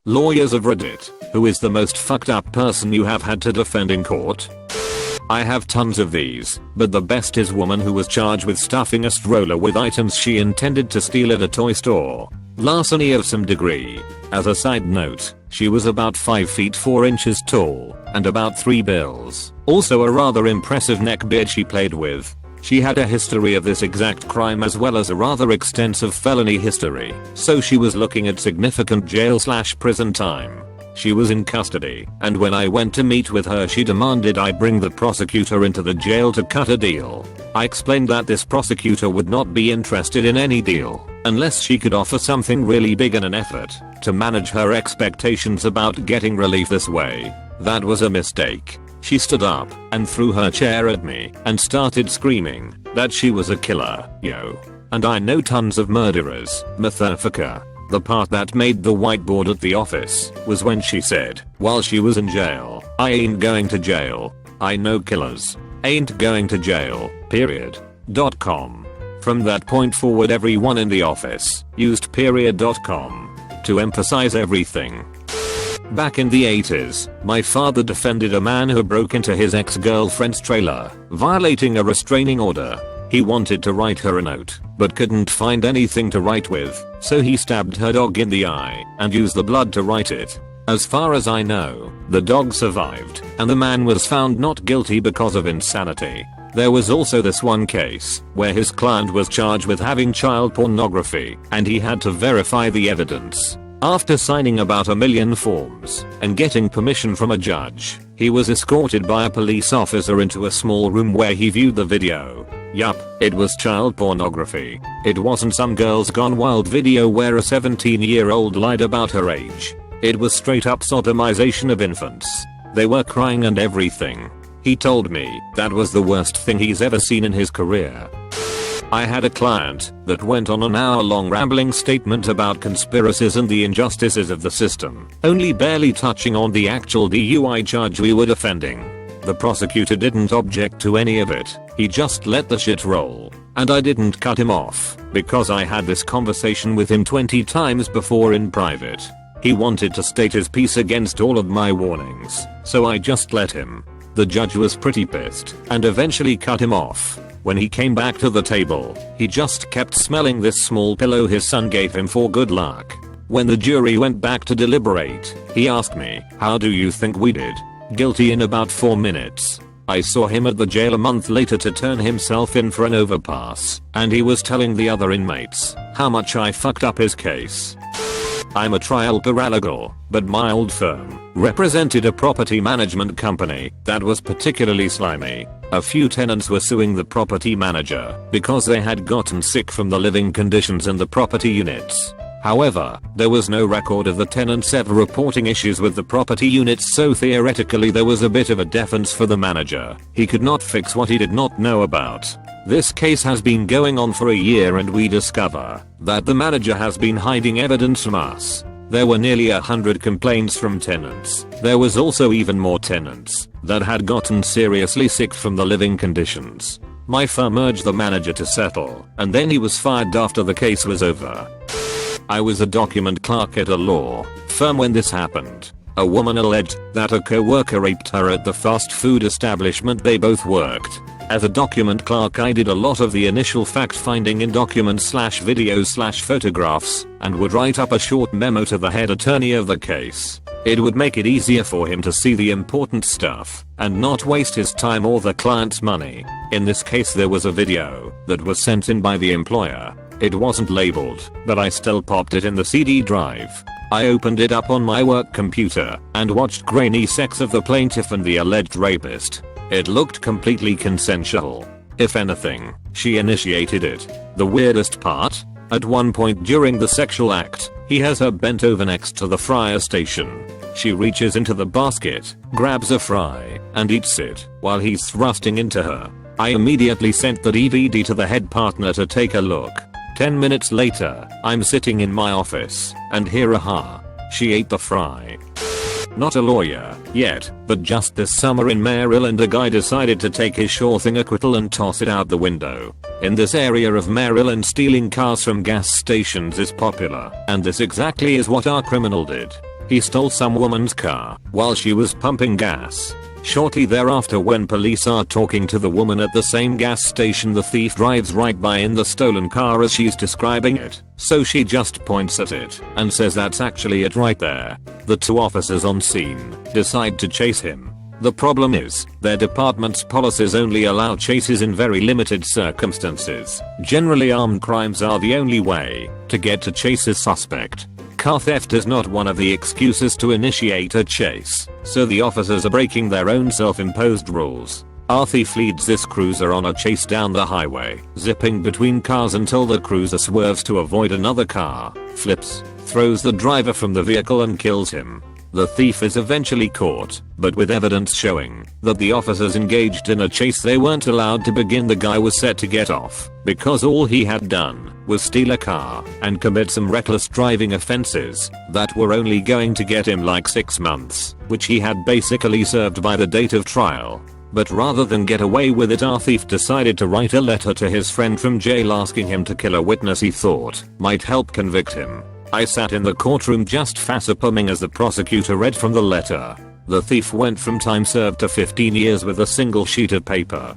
Lawyers of Reddit, who is the most fucked up person you have had to defend in court? I have tons of these, but the best is woman who was charged with stuffing a stroller with items she intended to steal at a toy store. Larceny of some degree. As a side note, she was about 5 feet 4 inches tall, and about 3 bills. Also a rather impressive neckbeard she played with. She had a history of this exact crime as well as a rather extensive felony history, so she was looking at significant jail/prison time. She was in custody, and when I went to meet with her she demanded I bring the prosecutor into the jail to cut a deal. I explained that this prosecutor would not be interested in any deal, unless she could offer something really big in an effort to manage her expectations about getting relief this way. That was a mistake. She stood up and threw her chair at me and started screaming that she was a killer, yo. And I know tons of murderers, motherfucker. The part that made the whiteboard at the office was when she said, while she was in jail, I ain't going to jail. I know killers. Ain't going to jail, period. .com. From that point forward everyone in the office used period.com to emphasize everything. Back in the 80s, my father defended a man who broke into his ex-girlfriend's trailer, violating a restraining order. He wanted to write her a note, but couldn't find anything to write with, so he stabbed her dog in the eye and used the blood to write it. As far as I know, the dog survived, and the man was found not guilty because of insanity. There was also this one case where his client was charged with having child pornography, and he had to verify the evidence. After signing about 1 million forms and getting permission from a judge, he was escorted by a police officer into a small room where he viewed the video. Yup, it was child pornography. It wasn't some Girls Gone Wild video where a 17-year-old lied about her age. It was straight up sodomization of infants. They were crying and everything. He told me that was the worst thing he's ever seen in his career. I had a client that went on an hour-long rambling statement about conspiracies and the injustices of the system, only barely touching on the actual DUI charge we were defending. The prosecutor didn't object to any of it, he just let the shit roll. And I didn't cut him off, because I had this conversation with him 20 times before in private. He wanted to state his piece against all of my warnings, so I just let him. The judge was pretty pissed, and eventually cut him off. When he came back to the table, he just kept smelling this small pillow his son gave him for good luck. When the jury went back to deliberate, he asked me, "How do you think we did?" Guilty in about 4 minutes. I saw him at the jail a month later to turn himself in for an overpass, and he was telling the other inmates how much I fucked up his case. I'm a trial paralegal, but my old firm represented a property management company that was particularly slimy. A few tenants were suing the property manager because they had gotten sick from the living conditions in the property units. However, there was no record of the tenants ever reporting issues with the property units, so theoretically there was a bit of a defense for the manager. He could not fix what he did not know about. This case has been going on for a year and we discover that the manager has been hiding evidence from us. There were nearly 100 complaints from tenants. There was also even more tenants that had gotten seriously sick from the living conditions. My firm urged the manager to settle, and then he was fired after the case was over. I was a document clerk at a law firm when this happened. A woman alleged that a co-worker raped her at the fast food establishment they both worked. As a document clerk I did a lot of the initial fact finding in documents/videos/photographs and would write up a short memo to the head attorney of the case. It would make it easier for him to see the important stuff and not waste his time or the client's money. In this case there was a video that was sent in by the employer. It wasn't labeled, but I still popped it in the CD drive. I opened it up on my work computer and watched grainy sex of the plaintiff and the alleged rapist. It looked completely consensual. If anything, she initiated it. The weirdest part? At one point during the sexual act, he has her bent over next to the fryer station. She reaches into the basket, grabs a fry, and eats it while he's thrusting into her. I immediately sent the DVD to the head partner to take a look. 10 minutes later, I'm sitting in my office and hear a ha. She ate the fry. Not a lawyer yet, but just this summer in Maryland a guy decided to take his sure thing acquittal and toss it out the window. In this area of Maryland stealing cars from gas stations is popular, and this exactly is what our criminal did. He stole some woman's car while she was pumping gas. Shortly thereafter, when police are talking to the woman at the same gas station, the thief drives right by in the stolen car as she's describing it, so she just points at it and says that's actually it right there. The two officers on scene decide to chase him. The problem is, their department's policies only allow chases in very limited circumstances. Generally, armed crimes are the only way to get to chase a suspect. Car theft is not one of the excuses to initiate a chase, so the officers are breaking their own self-imposed rules. Our thief leads this cruiser on a chase down the highway, zipping between cars until the cruiser swerves to avoid another car, flips, throws the driver from the vehicle and kills him. The thief is eventually caught, but with evidence showing that the officers engaged in a chase they weren't allowed to begin. The guy was set to get off because all he had done was steal a car and commit some reckless driving offenses that were only going to get him like 6 months, which he had basically served by the date of trial. But rather than get away with it, our thief decided to write a letter to his friend from jail asking him to kill a witness he thought might help convict him. I sat in the courtroom just facepalming as the prosecutor read from the letter. The thief went from time served to 15 years with a single sheet of paper.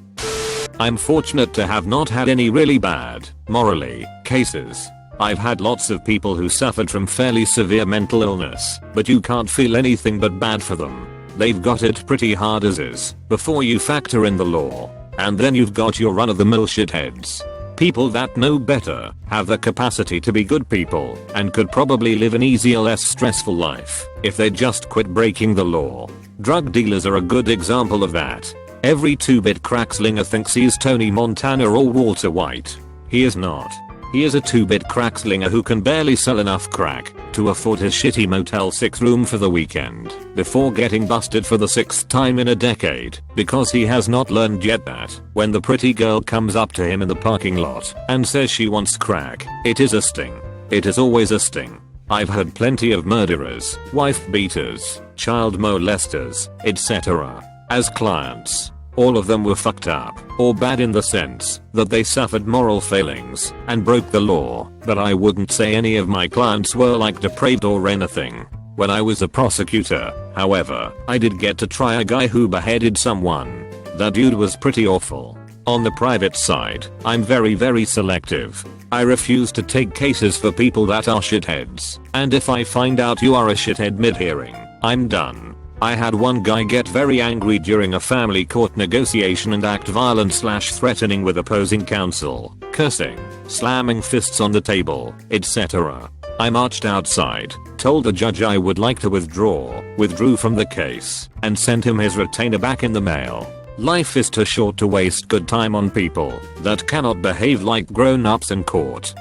I'm fortunate to have not had any really bad, morally, cases. I've had lots of people who suffered from fairly severe mental illness, but you can't feel anything but bad for them. They've got it pretty hard as is, before you factor in the law. And then you've got your run-of-the-mill shitheads. People that know better, have the capacity to be good people, and could probably live an easier, less stressful life if they just quit breaking the law. Drug dealers are a good example of that. Every 2-bit crack slinger thinks he's Tony Montana or Walter White. He is not. He is a 2-bit crack slinger who can barely sell enough crack to afford his shitty Motel 6 room for the weekend, before getting busted for the 6th time in a decade, because he has not learned yet that when the pretty girl comes up to him in the parking lot and says she wants crack, it is a sting. It is always a sting. I've heard plenty of murderers, wife beaters, child molesters, etc. as clients. All of them were fucked up, or bad in the sense that they suffered moral failings and broke the law, but I wouldn't say any of my clients were like depraved or anything. When I was a prosecutor, however, I did get to try a guy who beheaded someone. That dude was pretty awful. On the private side, I'm very selective. I refuse to take cases for people that are shitheads, and if I find out you are a shithead mid-hearing, I'm done. I had one guy get very angry during a family court negotiation and act violent/threatening with opposing counsel, cursing, slamming fists on the table, etc. I marched outside, told the judge I would like to withdrew from the case, and sent him his retainer back in the mail. Life is too short to waste good time on people that cannot behave like grown-ups in court.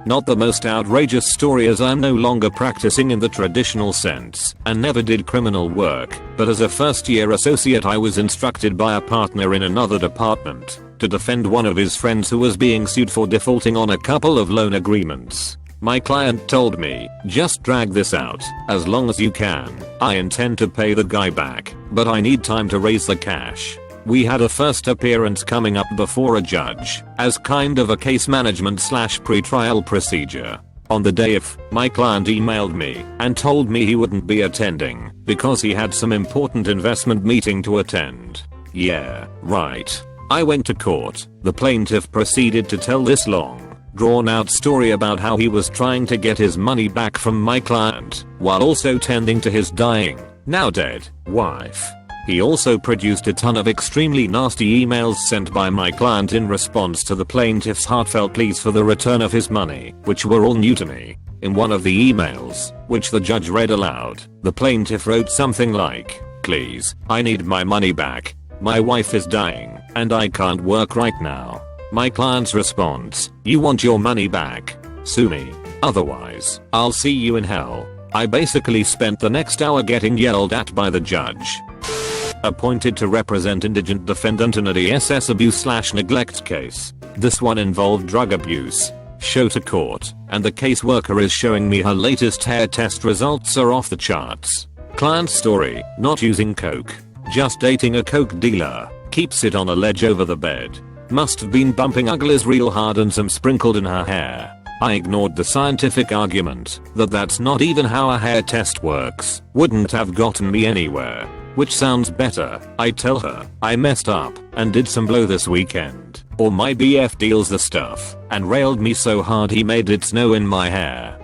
Not the most outrageous story, as I'm no longer practicing in the traditional sense and never did criminal work, but as a first-year associate I was instructed by a partner in another department to defend one of his friends who was being sued for defaulting on a couple of loan agreements. My client told me, just drag this out as long as you can. I intend to pay the guy back, but I need time to raise the cash. We had a first appearance coming up before a judge as kind of a case management/pre-trial procedure. On the day of, my client emailed me and told me he wouldn't be attending because he had some important investment meeting to attend. Yeah, right. I went to court. The plaintiff proceeded to tell this long, drawn-out story about how he was trying to get his money back from my client while also tending to his dying, now dead, wife. He also produced a ton of extremely nasty emails sent by my client in response to the plaintiff's heartfelt pleas for the return of his money, which were all new to me. In one of the emails, which the judge read aloud, the plaintiff wrote something like, "Please, I need my money back. My wife is dying, and I can't work right now." My client's response, "You want your money back? Sue me. Otherwise, I'll see you in hell." I basically spent the next hour getting yelled at by the judge. Appointed to represent indigent defendant in a DSS abuse/neglect case. This one involved drug abuse. Show to court, and the caseworker is showing me her latest hair test results are off the charts. Client story, not using coke. Just dating a coke dealer. Keeps it on a ledge over the bed. Must have been bumping uglies real hard and some sprinkled in her hair. I ignored the scientific argument that that's not even how a hair test works. Wouldn't have gotten me anywhere. Which sounds better, I tell her, I messed up and did some blow this weekend. Or my BF deals the stuff and railed me so hard he made it snow in my hair.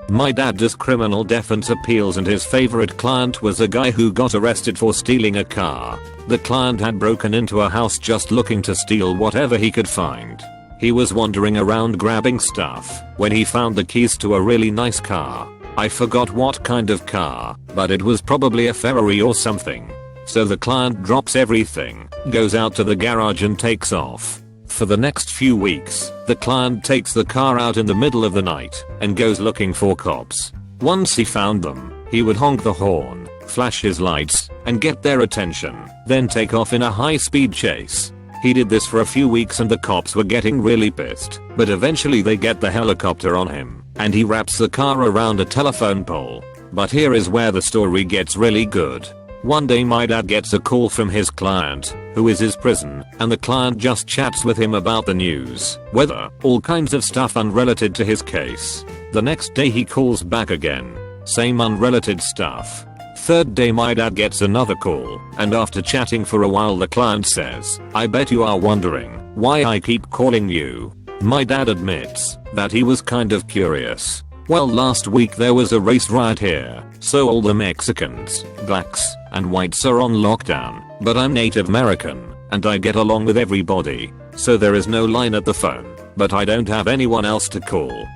My dad does criminal defense appeals and his favorite client was a guy who got arrested for stealing a car. The client had broken into a house just looking to steal whatever he could find. He was wandering around grabbing stuff when he found the keys to a really nice car. I forgot what kind of car, but it was probably a Ferrari or something. So the client drops everything, goes out to the garage and takes off. For the next few weeks, the client takes the car out in the middle of the night and goes looking for cops. Once he found them, he would honk the horn, flash his lights, and get their attention, then take off in a high-speed chase. He did this for a few weeks and the cops were getting really pissed, but eventually they get the helicopter on him, and he wraps the car around a telephone pole. But here is where the story gets really good. One day my dad gets a call from his client, who is his prison, and the client just chats with him about the news, weather, all kinds of stuff unrelated to his case. The next day he calls back again. Same unrelated stuff. Third day my dad gets another call, and after chatting for a while the client says, I bet you are wondering why I keep calling you. My dad admits that he was kind of curious. Well, last week there was a race riot here, so all the Mexicans, blacks, and whites are on lockdown, but I'm Native American, and I get along with everybody, so there is no line at the phone, but I don't have anyone else to call.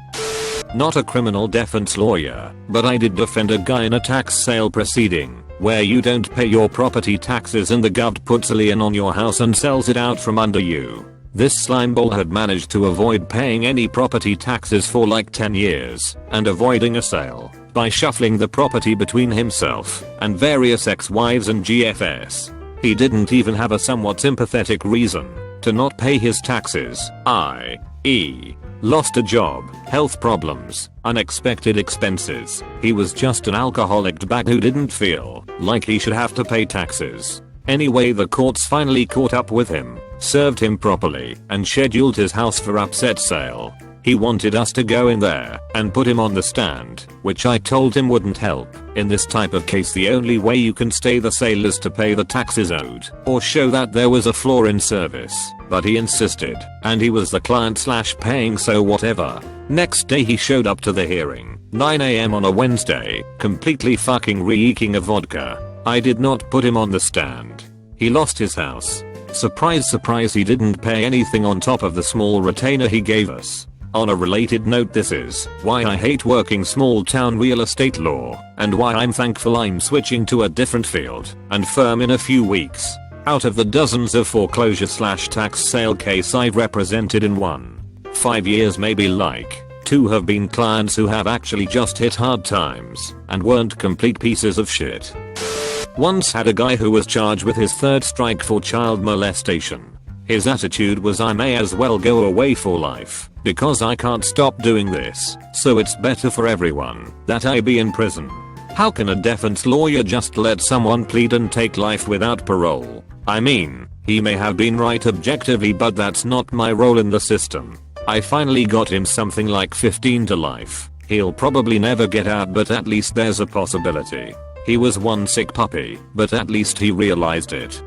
Not a criminal defense lawyer, but I did defend a guy in a tax sale proceeding, where you don't pay your property taxes and the gov puts a lien on your house and sells it out from under you. This slimeball had managed to avoid paying any property taxes for like 10 years and avoiding a sale by shuffling the property between himself and various ex-wives and GFS. He didn't even have a somewhat sympathetic reason to not pay his taxes, i.e. lost a job, health problems, unexpected expenses. He was just an alcoholic bag who didn't feel like he should have to pay taxes. Anyway, the courts finally caught up with him, served him properly, and scheduled his house for upset sale. He wanted us to go in there and put him on the stand, which I told him wouldn't help. In this type of case the only way you can stay the sale is to pay the taxes owed, or show that there was a flaw in service. But he insisted, and he was the client / paying, so whatever. Next day he showed up to the hearing, 9 AM on a Wednesday, completely fucking reeking of vodka. I did not put him on the stand. He lost his house. Surprise surprise, he didn't pay anything on top of the small retainer he gave us. On a related note, this is why I hate working small town real estate law, and why I'm thankful I'm switching to a different field and firm in a few weeks. Out of the dozens of foreclosure / tax sale case I've represented in 5 years, maybe like 2 have been clients who have actually just hit hard times and weren't complete pieces of shit. Once had a guy who was charged with his 3rd strike for child molestation. His attitude was, I may as well go away for life because I can't stop doing this, so it's better for everyone that I be in prison. How can a defense lawyer just let someone plead and take life without parole? I mean, he may have been right objectively, but that's not my role in the system. I finally got him something like 15 to life. He'll probably never get out, but at least there's a possibility. He was one sick puppy, but at least he realized it.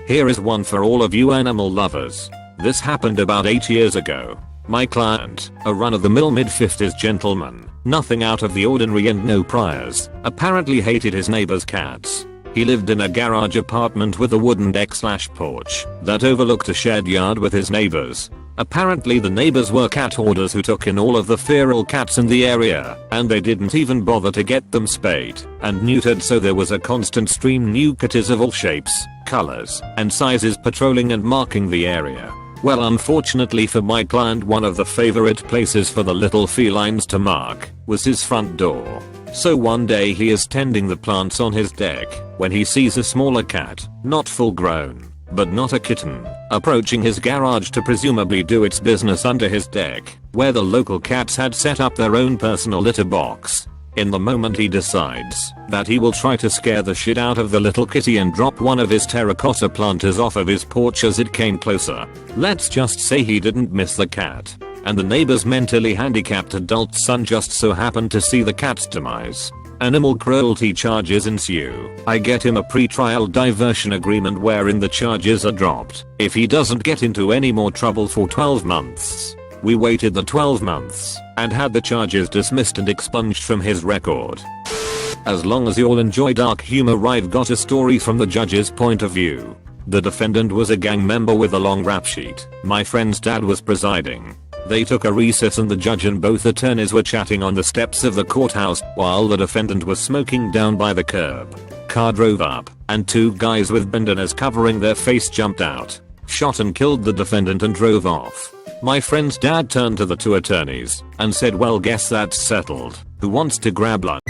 Here is one for all of you animal lovers. This happened about 8 years ago. My client, a run-of-the-mill mid-50s gentleman, nothing out of the ordinary and no priors, apparently hated his neighbor's cats. He lived in a garage apartment with a wooden deck / porch that overlooked a shared yard with his neighbors. Apparently the neighbors were cat hoarders who took in all of the feral cats in the area, and they didn't even bother to get them spayed and neutered, so there was a constant stream new kitties of all shapes, colors, and sizes patrolling and marking the area. Well, unfortunately for my client, one of the favorite places for the little felines to mark was his front door. So one day he is tending the plants on his deck when he sees a smaller cat, not full grown, but not a kitten, approaching his garage to presumably do its business under his deck, where the local cats had set up their own personal litter box. In the moment he decides that he will try to scare the shit out of the little kitty and drop one of his terracotta planters off of his porch as it came closer. Let's just say he didn't miss the cat, and the neighbor's mentally handicapped adult son just so happened to see the cat's demise. Animal cruelty charges ensue. I get him a pre-trial diversion agreement wherein the charges are dropped if he doesn't get into any more trouble for 12 months. We waited the 12 months and had the charges dismissed and expunged from his record. As long as y'all enjoy dark humor, I've got a story from the judge's point of view. The defendant was a gang member with a long rap sheet. My friend's dad was presiding. They took a recess and the judge and both attorneys were chatting on the steps of the courthouse while the defendant was smoking down by the curb. Car drove up and two guys with bandanas covering their face jumped out, shot and killed the defendant and drove off. My friend's dad turned to the two attorneys and said, "Well, guess that's settled. Who wants to grab lunch?"